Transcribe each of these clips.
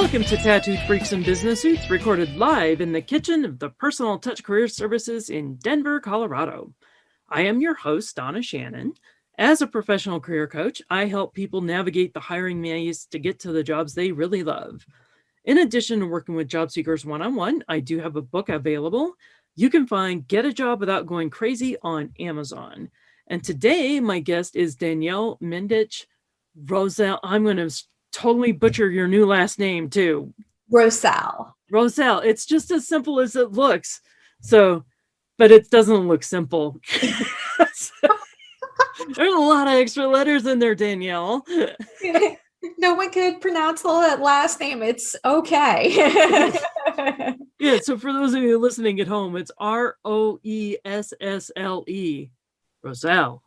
Welcome to Tattooed Freaks and Business Suits, recorded live in the kitchen of the Personal Touch Career Services in Denver, Colorado. I am your host, Donna Shannon. As a professional career coach, I help people navigate the hiring maze to get to the jobs they really love. In addition to working with job seekers one-on-one, I do have a book available. You can find Get a Job Without Going Crazy on Amazon. And today, my guest is Danielle Menditch Roessele. I'm going to totally butcher your new last name too. Roessele. It's just as simple as it looks. So, but it doesn't look simple. There's a lot of extra letters in there, Danielle. No one could pronounce the last name. It's okay. Yeah. So for those of you listening at home, it's Roessle. Roessele.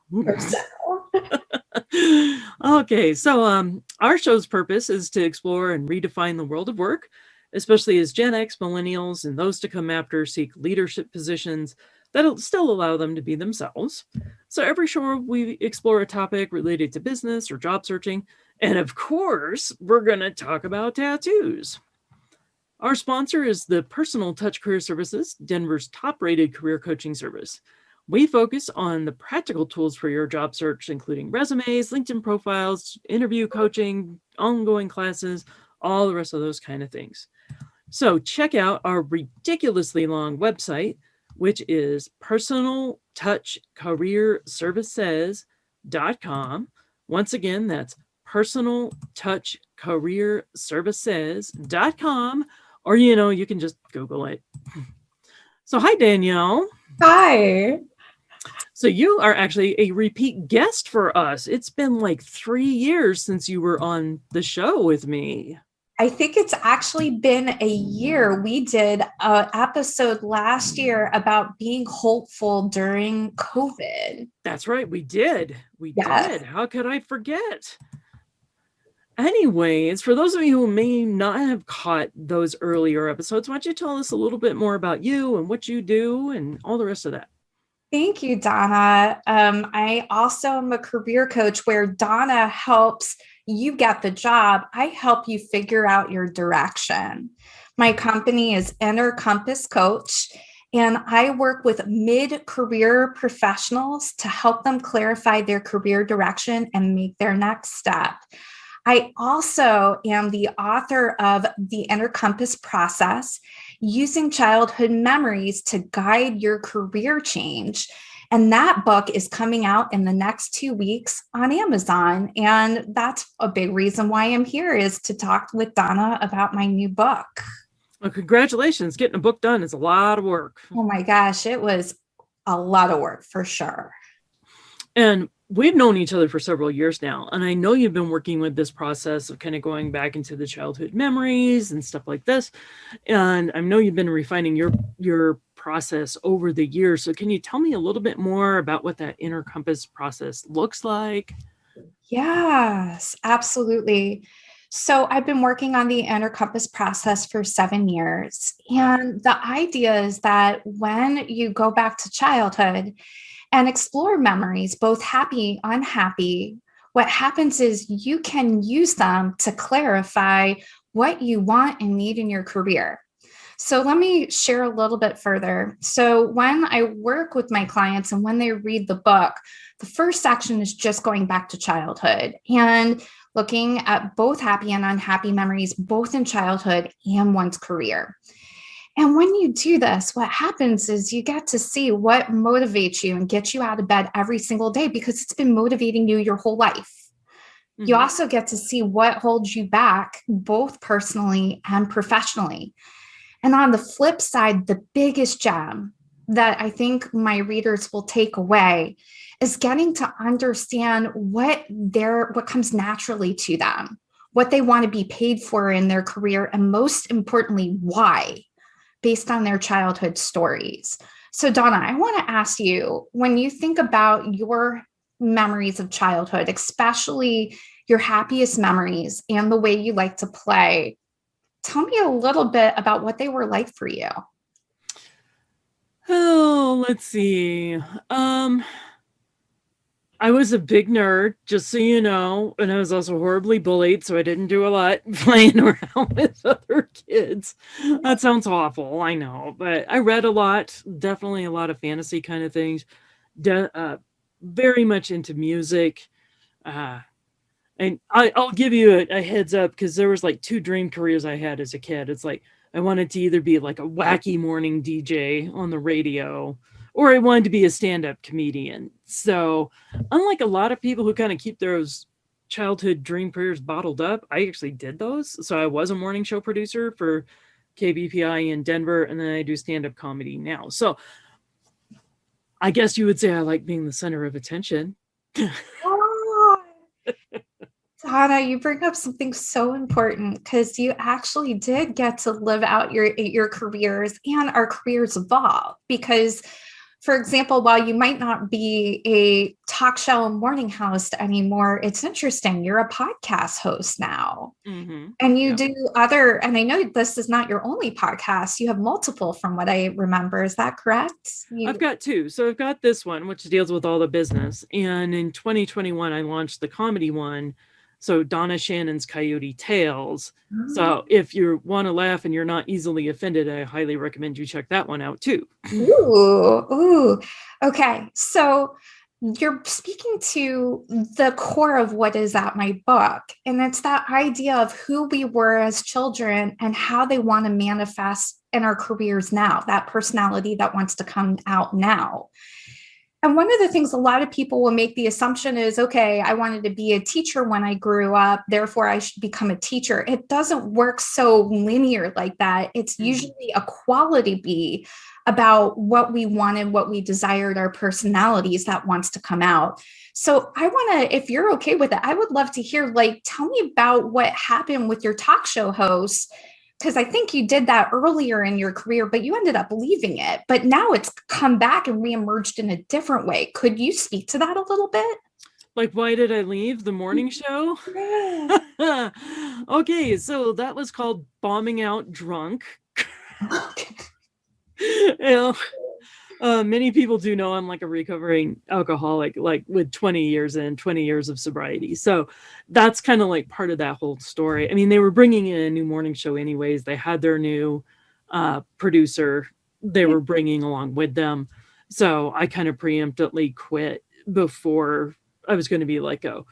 Okay, so our show's purpose is to explore and redefine the world of work, especially as Gen X, millennials, and those to come after seek leadership positions that'll still allow them to be themselves. So every show we explore a topic related to business or job searching, and of course, we're going to talk about tattoos. Our sponsor is the Personal Touch Career Services, Denver's top-rated career coaching service. We focus on the practical tools for your job search, including resumes, LinkedIn profiles, interview coaching, ongoing classes, all the rest of those kind of things. So check out our ridiculously long website, which is personaltouchcareerservices.com. Once again, that's personaltouchcareerservices.com, or, you can just Google it. So hi, Danielle. Hi. So you are actually a repeat guest for us. It's been like 3 years since you were on the show with me. I think it's actually been a year. We did an episode last year about being hopeful during COVID. That's right. We did. We did. How could I forget? Anyways, for those of you who may not have caught those earlier episodes, why don't you tell us a little bit more about you and what you do and all the rest of that? Thank you, Donna. I also am a career coach where Donna helps you get the job. I help you figure out your direction. My company is Inner Compass Coach, and I work with mid-career professionals to help them clarify their career direction and make their next step. I also am the author of The Inner Compass Process, Using Childhood Memories to Guide Your Career Change. And that book is coming out in the next 2 weeks on Amazon. And that's a big reason why I'm here, is to talk with Donna about my new book. Well, congratulations. Getting a book done is a lot of work. Oh my gosh, it was a lot of work for sure. And we've known each other for several years now. And I know you've been working with this process of kind of going back into the childhood memories and stuff like this. And I know you've been refining your process over the years. So can you tell me a little bit more about what that Inner Compass process looks like? Yes, absolutely. So I've been working on the Inner Compass process for 7 years. And the idea is that when you go back to childhood and explore memories, both happy, unhappy, what happens is you can use them to clarify what you want and need in your career. So let me share a little bit further. So when I work with my clients and when they read the book, the first section is just going back to childhood and looking at both happy and unhappy memories, both in childhood and one's career. And when you do this, what happens is you get to see what motivates you and gets you out of bed every single day because it's been motivating you your whole life. Mm-hmm. You also get to see what holds you back, both personally and professionally. And on the flip side, the biggest gem that I think my readers will take away is getting to understand what comes naturally to them, what they want to be paid for in their career, and most importantly, why, based on their childhood stories. So Donna, I want to ask you, when you think about your memories of childhood, especially your happiest memories and the way you like to play, tell me a little bit about what they were like for you. Oh, let's see. I was a big nerd, just so you know, and I was also horribly bullied, so I didn't do a lot playing around with other kids. That sounds awful, I know, but I read a lot, definitely a lot of fantasy kind of things, de- uh, very much into music. Uh, and I'll give you a heads up because there was like two dream careers I had as a kid. It's like I wanted to either be like a wacky morning DJ on the radio, or I wanted to be a stand-up comedian. So unlike a lot of people who kind of keep those childhood dream careers bottled up, I actually did those. So I was a morning show producer for KBPI in Denver, and then I do stand-up comedy now. So I guess you would say I like being the center of attention. Oh, Donna, you bring up something so important because you actually did get to live out your careers, and our careers evolve. Because, for example, while you might not be a talk show morning host anymore, it's interesting. You're a podcast host now. Mm-hmm. And you Yeah. do other, and I know this is not your only podcast. You have multiple from what I remember. Is that correct? I've got two. So I've got this one, which deals with all the business. And in 2021, I launched the comedy one. So Donna Shannon's Coyote Tales. So if you want to laugh and you're not easily offended, I highly recommend you check that one out too. Ooh, ooh. Okay. So you're speaking to the core of what is at my book. And it's that idea of who we were as children and how they want to manifest in our careers now, that personality that wants to come out now. And one of the things a lot of people will make the assumption is, okay, I wanted to be a teacher when I grew up, therefore I should become a teacher. It doesn't work so linear like that. It's usually a quality bee about what we wanted, what we desired, our personalities that wants to come out. So I want to, if you're okay with it, I would love to hear, like, tell me about what happened with your talk show host, because I think you did that earlier in your career, but you ended up leaving it. But now it's come back and reemerged in a different way. Could you speak to that a little bit? Like, why did I leave the morning show? Yeah. Okay, so that was called Bombing Out Drunk. You know, many people do know I'm like a recovering alcoholic, like with 20 years in, 20 years of sobriety. So that's kind of like part of that whole story. I mean, they were bringing in a new morning show anyways. They had their new producer they were bringing along with them. So I kind of preemptively quit before I was going to be let go.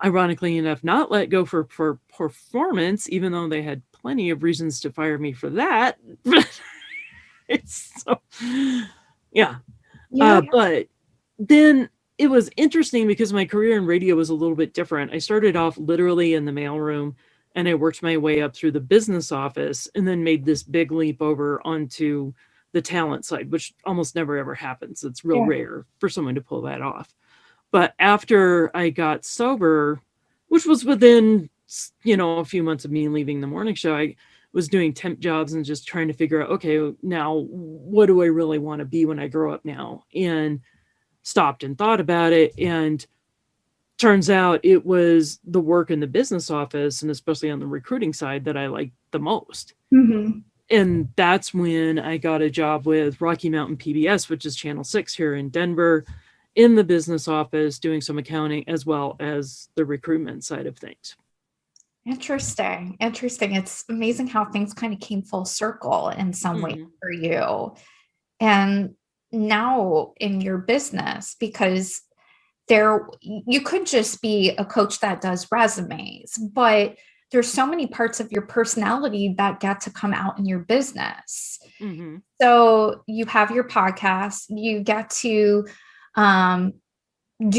Ironically enough, not let go for performance, even though they had plenty of reasons to fire me for that. It's so, yeah. Yeah. But then it was interesting because my career in radio was a little bit different. I started off literally in the mailroom and I worked my way up through the business office and then made this big leap over onto the talent side, which almost never ever happens. It's real rare for someone to pull that off. But after I got sober, which was within, a few months of me leaving the morning show, I was doing temp jobs and just trying to figure out, okay, now what do I really want to be when I grow up now? And stopped and thought about it. And turns out it was the work in the business office and especially on the recruiting side that I liked the most. Mm-hmm. And that's when I got a job with Rocky Mountain PBS, which is Channel 6 here in Denver, in the business office, doing some accounting as well as the recruitment side of things. Interesting. Interesting. It's amazing how things kind of came full circle in some way for you. And now in your business, because you could just be a coach that does resumes, but there's so many parts of your personality that get to come out in your business. Mm-hmm. So you have your podcast, you get to do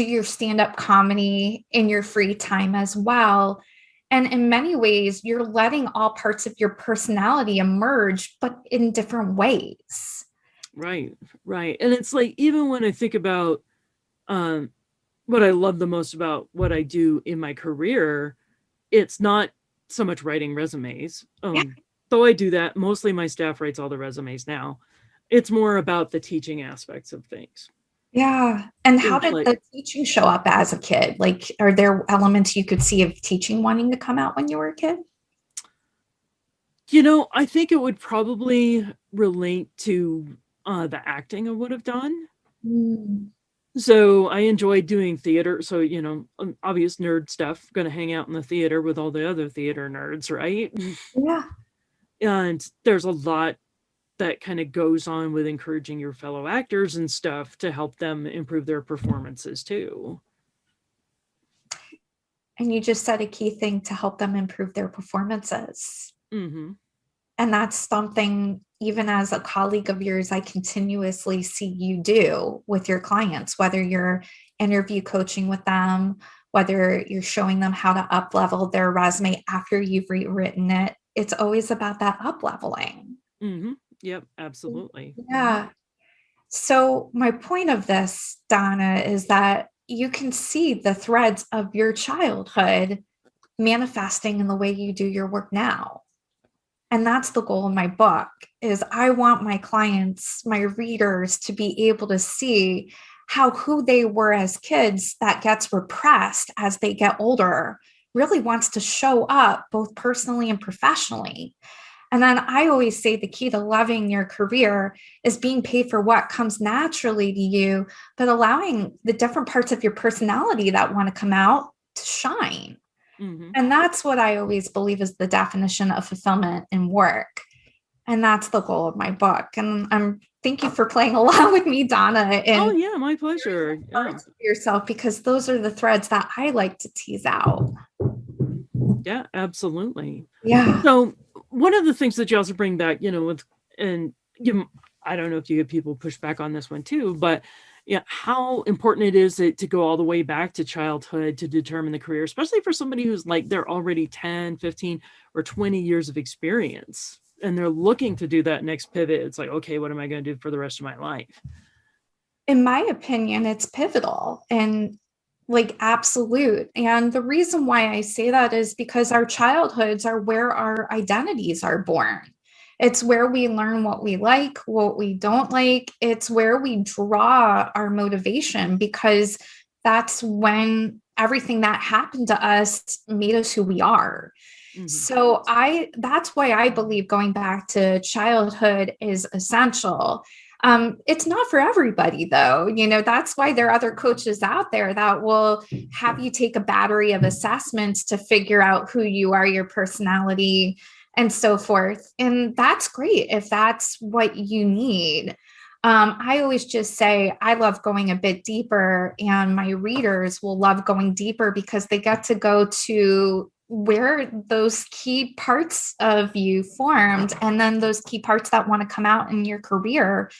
your stand-up comedy in your free time as well. And in many ways, you're letting all parts of your personality emerge, but in different ways. Right, right. And it's like, even when I think about what I love the most about what I do in my career, it's not so much writing resumes. Though I do that, mostly my staff writes all the resumes now. It's more about the teaching aspects of things. Yeah. And how It's did like, the teaching show up as a kid? Like, are there elements you could see of teaching wanting to come out when you were a kid? I think it would probably relate to the acting I would have done. Mm. So I enjoyed doing theater. So, obvious nerd stuff, going to hang out in the theater with all the other theater nerds, right? Yeah. And there's a lot that kind of goes on with encouraging your fellow actors and stuff to help them improve their performances too. And you just said a key thing to help them improve their performances. Mm-hmm. And that's something, even as a colleague of yours, I continuously see you do with your clients, whether you're interview coaching with them, whether you're showing them how to up level their resume after you've rewritten it. It's always about that up leveling. Mm-hmm. Yep, absolutely. Yeah. So, my point of this, Donna, is that you can see the threads of your childhood manifesting in the way you do your work now. And that's the goal of my book is I want my clients, my readers to be able to see how who they were as kids that gets repressed as they get older really wants to show up both personally and professionally. And then I always say the key to loving your career is being paid for what comes naturally to you, but allowing the different parts of your personality that want to come out to shine. Mm-hmm. And that's what I always believe is the definition of fulfillment in work. And that's the goal of my book. And I'm thank you for playing along with me, Donna, Oh and yeah, my pleasure. Yeah. yourself, because those are the threads that I like to tease out. Yeah, absolutely. Yeah. So one of the things that you also bring back, with and you, I don't know if you get people push back on this one too, but yeah, how important it is to go all the way back to childhood to determine the career, especially for somebody who's like they're already 10, 15, or 20 years of experience and they're looking to do that next pivot. It's like, okay, what am I going to do for the rest of my life? In my opinion, it's pivotal and like absolute. And the reason why I say that is because our childhoods are where our identities are born. It's where we learn what we like, what we don't like. It's where we draw our motivation because that's when everything that happened to us made us who we are. Mm-hmm. So I that's why I believe going back to childhood is essential. It's not for everybody, though. That's why there are other coaches out there that will have you take a battery of assessments to figure out who you are, your personality, and so forth. And that's great if that's what you need. I always just say I love going a bit deeper, and my readers will love going deeper because they get to go to where those key parts of you formed and then those key parts that want to come out in your career.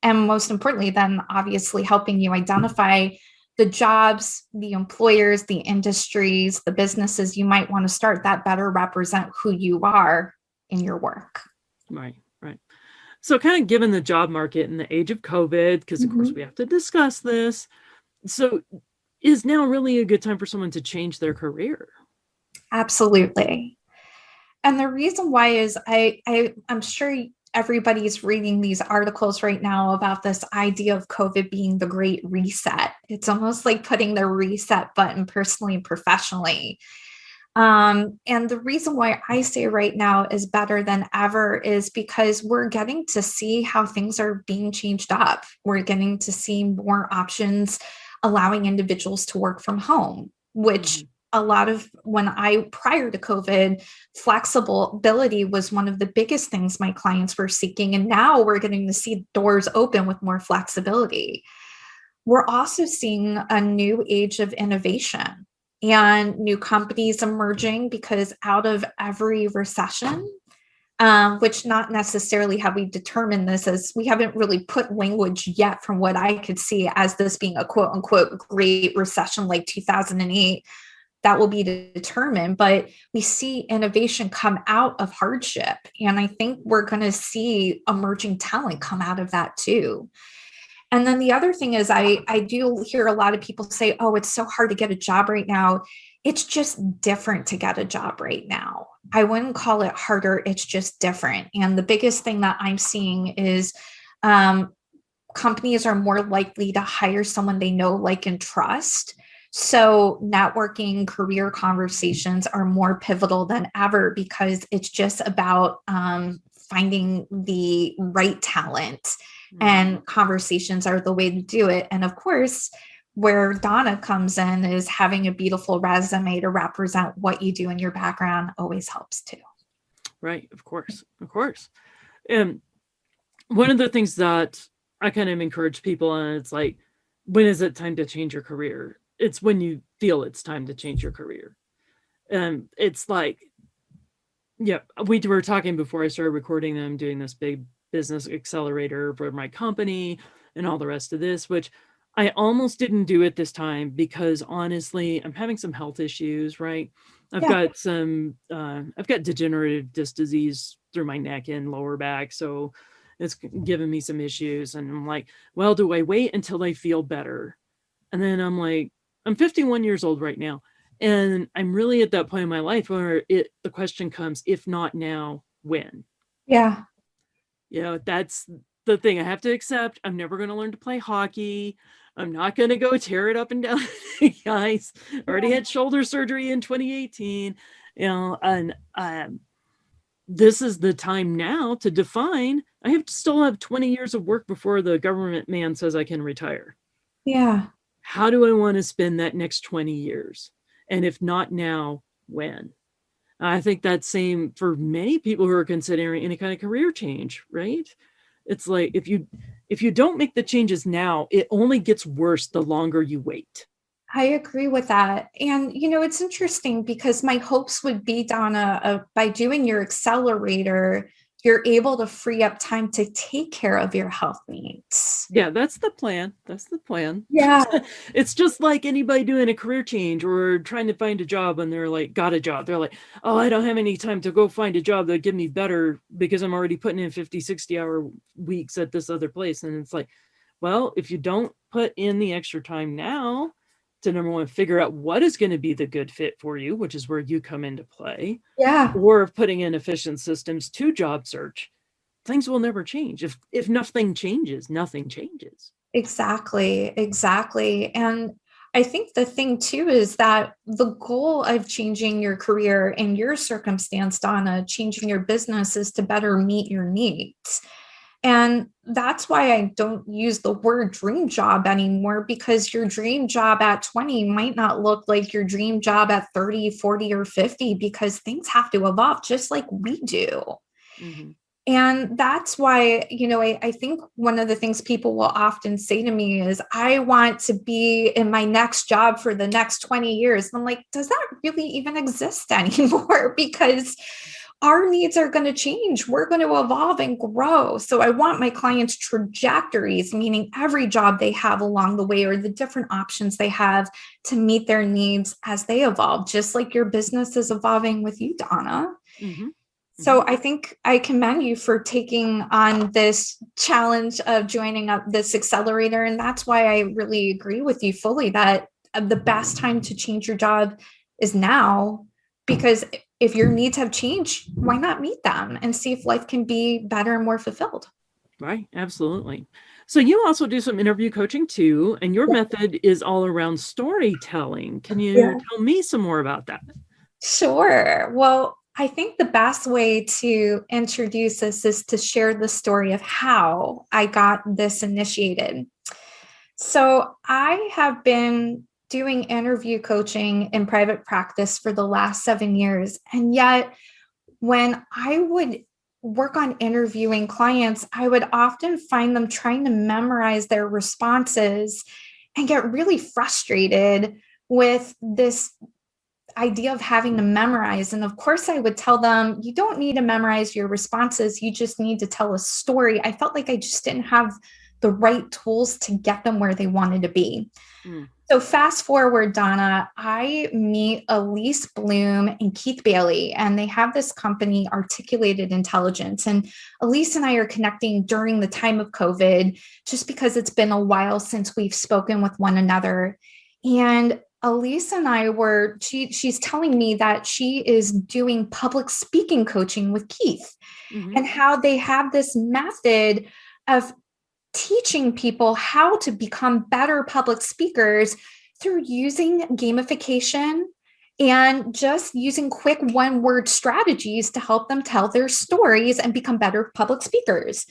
And most importantly, then obviously helping you identify the jobs, the employers, the industries, the businesses you might want to start that better represent who you are in your work. Right, right. So kind of given the job market in the age of COVID, because of course we have to discuss this. So is now really a good time for someone to change their career? Absolutely. And the reason why is I'm sure everybody's reading these articles right now about this idea of COVID being the great reset. It's almost like putting the reset button personally and professionally. And the reason why I say right now is better than ever is because we're getting to see how things are being changed up. We're getting to see more options allowing individuals to work from home, which a lot of prior to COVID, flexibility was one of the biggest things my clients were seeking. And now we're getting to see doors open with more flexibility. We're also seeing a new age of innovation and new companies emerging because out of every recession, which not necessarily have we determined this as we haven't really put language yet from what I could see as this being a quote unquote great recession like 2008, that will be determined, but we see innovation come out of hardship. And I think we're going to see emerging talent come out of that too. And then the other thing is I do hear a lot of people say, oh, it's so hard to get a job right now. It's just different to get a job right now. I wouldn't call it harder. It's just different. And the biggest thing that I'm seeing is companies are more likely to hire someone they know, like, and trust. So networking, career conversations are more pivotal than ever because it's just about finding the right talent and conversations are the way to do it. And of course, where Donna comes in is having a beautiful resume to represent what you do in your background always helps too. Right. Of course. Of course. And one of the things that I kind of encourage people on, it's like, when is it time to change your career? It's when you feel it's time to change your career. And it's like, yeah, we were talking before I started recording. I'm doing this big business accelerator for my company and all the rest of this, which I almost didn't do it this time because honestly, I'm having some health issues, right? I've got degenerative disc disease through my neck and lower back. So it's given me some issues. And I'm like, well, do I wait until I feel better? And then I'm like, I'm 51 years old right now. And I'm really at that point in my life where the question comes, if not now, when? Yeah. That's the thing I have to accept. I'm never going to learn to play hockey. I'm not going to go tear it up and down the ice. Already had shoulder surgery in 2018. And this is the time now to define. I have to still have 20 years of work before the government man says I can retire. Yeah. How do I want to spend that next 20 years? And if not now, when? I think that's same for many people who are considering any kind of career change, right? It's like if you don't make the changes now, it only gets worse the longer you wait. I agree with that. And, it's interesting because my hopes would be, Donna, by doing your accelerator, you're able to free up time to take care of your health needs. Yeah, that's the plan. That's the plan. Yeah. It's just like anybody doing a career change or trying to find a job and they're like, got a job. They're like, oh, I don't have any time to go find a job that give me better because I'm already putting in 50, 60-hour weeks at this other place. And it's like, well, if you don't put in the extra time now to, number one, figure out what is going to be the good fit for you, which is where you come into play. Yeah. Or putting in efficient systems to job search, things will never change. If nothing changes, nothing changes. Exactly. And I think the thing too is that the goal of changing your career in your circumstance, Donna, changing your business is to better meet your needs. And that's why I don't use the word dream job anymore, because your dream job at 20 might not look like your dream job at 30, 40, or 50, because things have to evolve just like we do. Mm-hmm. And that's why, I think one of the things people will often say to me is, I want to be in my next job for the next 20 years. And I'm like, does that really even exist anymore? Because our needs are going to change. We're going to evolve and grow. So I want my clients' trajectories, meaning every job they have along the way or the different options they have to meet their needs as they evolve, just like your business is evolving with you, Donna. Mm-hmm. So I think I commend you for taking on this challenge of joining up this accelerator. And that's why I really agree with you fully that the best time to change your job is now, because if your needs have changed, why not meet them and see if life can be better and more fulfilled? Right. Absolutely. So you also do some interview coaching too, and your method is all around storytelling. Can you tell me some more about that? Sure. Well, I think the best way to introduce this is to share the story of how I got this initiated. So I have been doing interview coaching in private practice for the last 7 years. And yet, when I would work on interviewing clients, I would often find them trying to memorize their responses and get really frustrated with this idea of having to memorize. And of course, I would tell them, you don't need to memorize your responses. You just need to tell a story. I felt like I just didn't have the right tools to get them where they wanted to be. So fast forward, Donna, I meet Elise Bloom and Keith Bailey, and they have this company, Articulated Intelligence. And Elise and I are connecting during the time of COVID, just because it's been a while since we've spoken with one another. And Elise and I she's telling me that she is doing public speaking coaching with Keith, and how they have this method of teaching people how to become better public speakers through using gamification and just using quick one-word strategies to help them tell their stories and become better public speakers.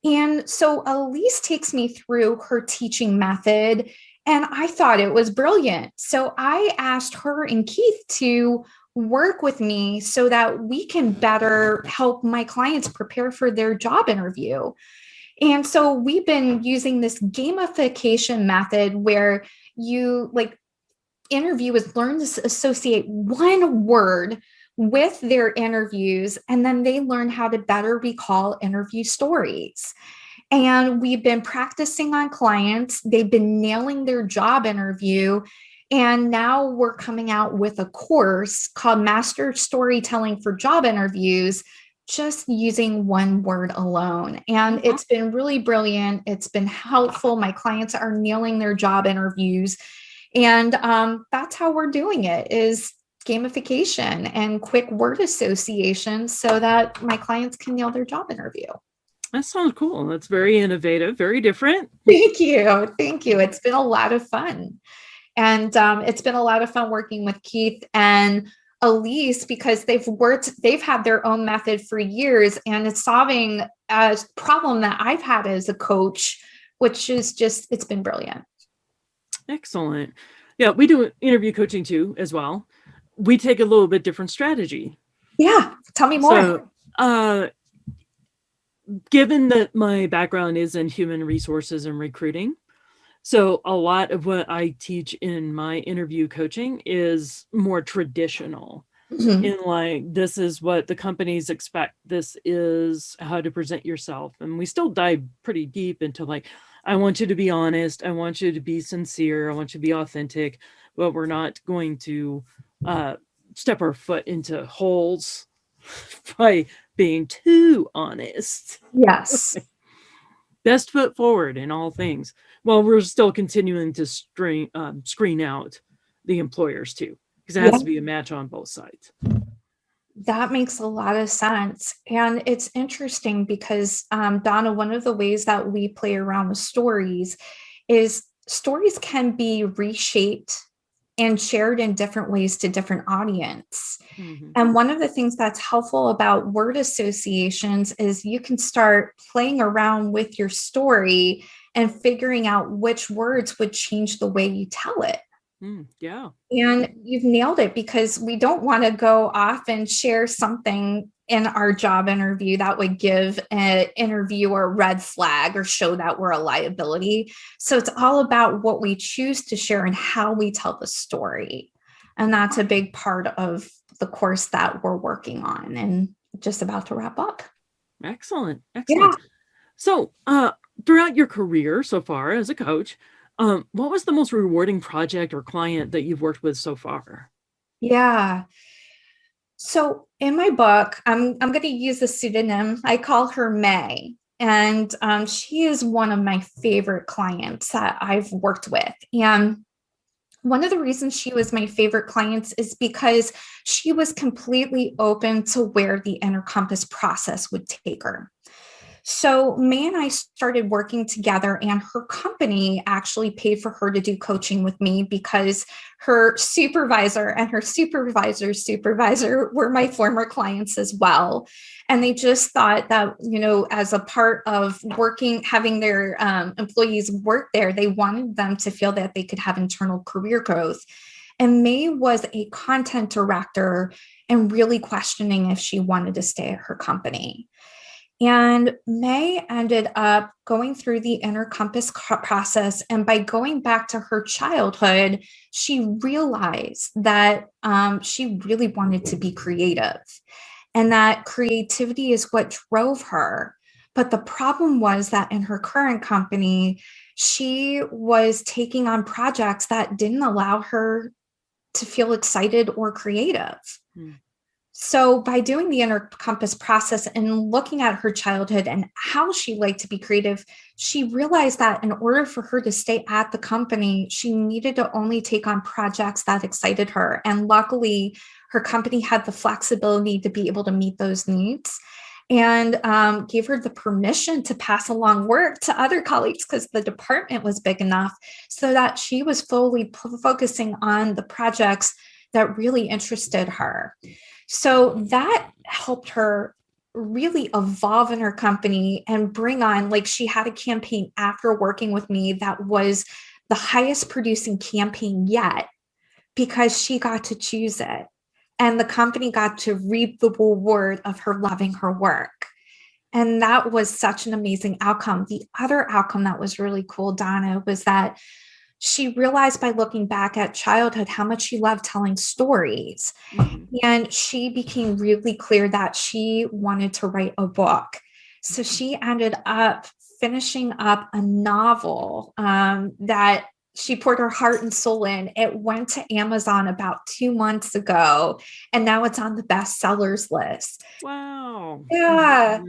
And so Elise takes me through her teaching method, and I thought it was brilliant. So I asked her and Keith to work with me so that we can better help my clients prepare for their job interview. And so we've been using this gamification method where you like interviewers learn to associate one word with their interviews, and then they learn how to better recall interview stories. And we've been practicing on clients. They've been nailing their job interview. And now we're coming out with a course called Master Storytelling for Job Interviews, just using one word alone. And it's been really brilliant. It's been helpful. My clients are nailing their job interviews. And that's how we're doing it, is gamification and quick word association so that my clients can nail their job interview. That sounds cool. That's very innovative, very different. Thank you. Thank you. It's been a lot of fun. And it's been a lot of fun working with Keith and Elise, because they've had their own method for years, and it's solving a problem that I've had as a coach, which is just, it's been brilliant. Excellent. Yeah, we do interview coaching too, as well. We take a little bit different strategy. Yeah. Tell me more. So, given that my background is in human resources and recruiting, so a lot of what I teach in my interview coaching is more traditional. In like, this is what the companies expect. This is how to present yourself. And we still dive pretty deep into like, I want you to be honest. I want you to be sincere. I want you to be authentic, but we're not going to step our foot into holes by being too honest. Yes. Best foot forward in all things. Well, we're still continuing to screen out the employers too, because it has to be a match on both sides. That makes a lot of sense. And it's interesting because, Donna, one of the ways that we play around with stories is stories can be reshaped and shared in different ways to different audience. And one of the things that's helpful about word associations is you can start playing around with your story and figuring out which words would change the way you tell it. Yeah. And you've nailed it, because we don't want to go off and share something in our job interview that would give an interviewer a red flag or show that we're a liability. So it's all about what we choose to share and how we tell the story. And that's a big part of the course that we're working on and just about to wrap up. Excellent. Excellent. Yeah. So throughout your career so far as a coach, what was the most rewarding project or client that you've worked with so far? Yeah. So in my book, I'm going to use a pseudonym. I call her May. And she is one of my favorite clients that I've worked with. And one of the reasons she was my favorite clients is because she was completely open to where the inner compass process would take her. So May and I started working together, and her company actually paid for her to do coaching with me because her supervisor and her supervisor's supervisor were my former clients as well. And they just thought that, as a part of working, having their employees work there, they wanted them to feel that they could have internal career growth. And May was a content director and really questioning if she wanted to stay at her company. And May ended up going through the inner compass process. And by going back to her childhood, she realized that she really wanted to be creative, and that creativity is what drove her. But the problem was that in her current company, she was taking on projects that didn't allow her to feel excited or creative. So by doing the inner compass process and looking at her childhood and how she liked to be creative, she realized that in order for her to stay at the company, she needed to only take on projects that excited her. And luckily, her company had the flexibility to be able to meet those needs, and gave her the permission to pass along work to other colleagues because the department was big enough, so that she was fully focusing on the projects that really interested her. So that helped her really evolve in her company and bring on, like, she had a campaign after working with me that was the highest producing campaign yet because she got to choose it. And the company got to reap the reward of her loving her work. And that was such an amazing outcome. The other outcome that was really cool, Donna, was that she realized by looking back at childhood how much she loved telling stories. Mhm. And she became really clear that she wanted to write a book. So she ended up finishing up a novel that she poured her heart and soul in. It went to Amazon about 2 months ago, and now it's on the bestsellers list. Wow. Yeah.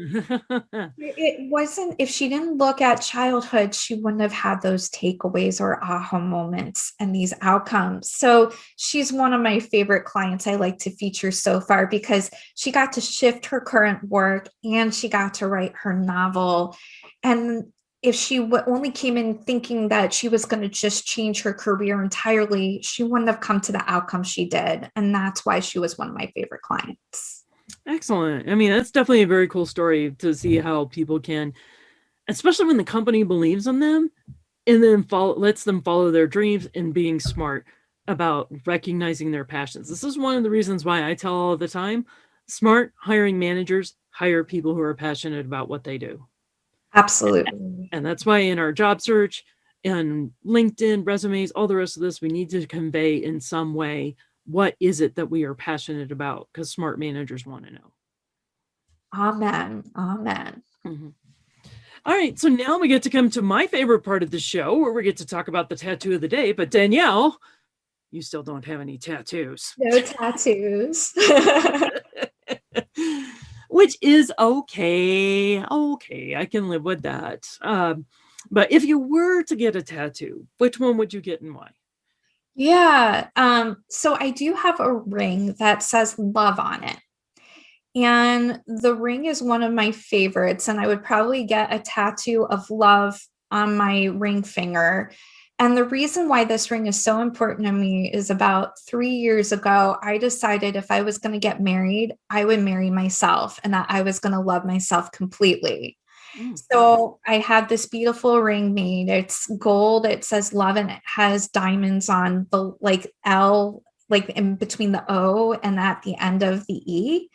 It wasn't, if she didn't look at childhood, she wouldn't have had those takeaways or aha moments and these outcomes. So she's one of my favorite clients I like to feature so far because she got to shift her current work and she got to write her novel. And if she only came in thinking that she was going to just change her career entirely, she wouldn't have come to the outcome she did. And that's why she was one of my favorite clients. Excellent. I mean, that's definitely a very cool story to see how people can, especially when the company believes in them and then lets them follow their dreams and being smart about recognizing their passions. This is one of the reasons why I tell all the time, smart hiring managers hire people who are passionate about what they do. Absolutely. And that's why in our job search and LinkedIn resumes, all the rest of this, we need to convey in some way what is it that we are passionate about, because smart managers want to know. Amen. Amen. Mm-hmm. All right, so now we get to come to my favorite part of the show where we get to talk about the tattoo of the day. But Danielle, you still don't have any tattoos. No tattoos. Which is okay. Okay, I can live with that. But if you were to get a tattoo, which one would you get and why? Yeah. So I do have a ring that says love on it. And the ring is one of my favorites. And I would probably get a tattoo of love on my ring finger. And the reason why this ring is so important to me is about 3 years ago, I decided if I was going to get married, I would marry myself and that I was going to love myself completely. So I had this beautiful ring made. It's gold. It says love and it has diamonds on the like L, like in between the O and at the end of the E.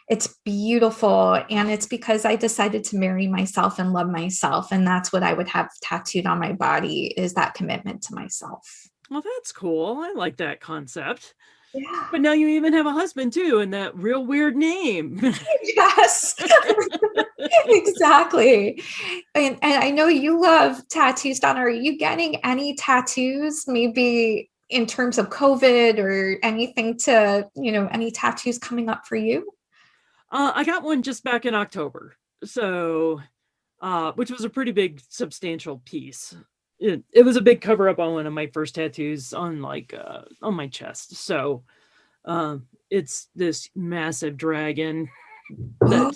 It's beautiful. And it's because I decided to marry myself and love myself. And that's what I would have tattooed on my body, is that commitment to myself. Well, that's cool. I like that concept. Yeah. But now you even have a husband too, and that real weird name. Yes. Exactly. And I know you love tattoos, Donna. Are you getting any tattoos, maybe in terms of COVID or anything any tattoos coming up for you? I got one just back in October. So, which was a pretty big, substantial piece. It was a big cover up on one of my first tattoos on on my chest. So, it's this massive dragon that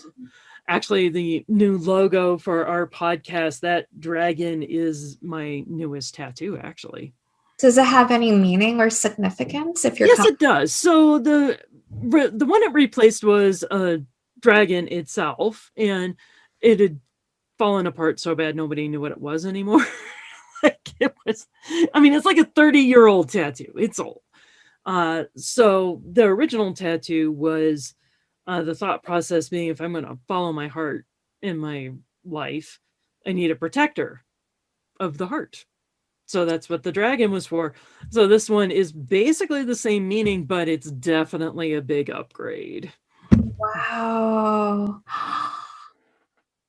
actually the new logo for our podcast. That dragon is my newest tattoo, actually. Does it have any meaning or significance if you're Yes, it does. So the one it replaced was a dragon itself, and it had fallen apart so bad nobody knew what it was anymore. Like it was, I mean, it's like a 30-year-old tattoo. It's old. So the original tattoo was the thought process being, if I'm going to follow my heart in my life, I need a protector of the heart. So that's what the dragon was for. So this one is basically the same meaning, but it's definitely a big upgrade. Wow.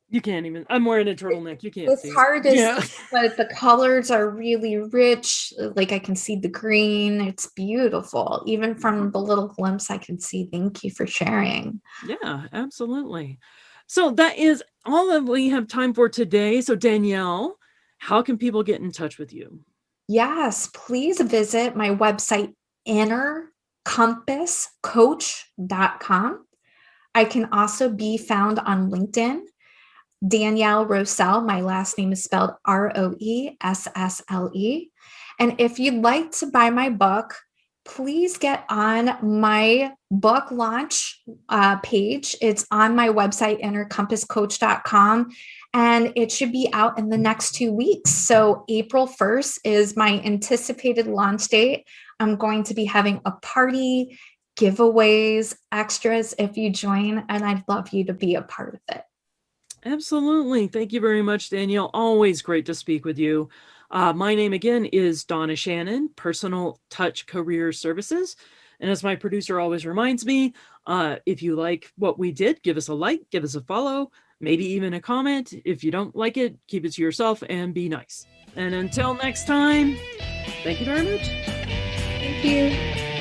You can't even, I'm wearing a turtleneck. You can't It's see it. hard to Yeah. see, but the colors are really rich. Like I can see the green. It's beautiful. Even from the little glimpse I can see. Thank you for sharing. Yeah, absolutely. So that is all that we have time for today. So Danielle, how can people get in touch with you? Yes, please visit my website, innercompasscoach.com. I can also be found on LinkedIn. Danielle Roessele. My last name is spelled Roessle. And if you'd like to buy my book, please get on my book launch page. It's on my website, innercompasscoach.com, and it should be out in the next 2 weeks. So April 1st is my anticipated launch date. I'm going to be having a party, giveaways, extras if you join, and I'd love you to be a part of it. Absolutely. Thank you very much, Danielle. Always great to speak with you. My name again is Donna Shannon, Personal Touch Career Services. And as my producer always reminds me, if you like what we did, give us a like, give us a follow, maybe even a comment. If you don't like it, keep it to yourself and be nice. And until next time, thank you very much. Thank you.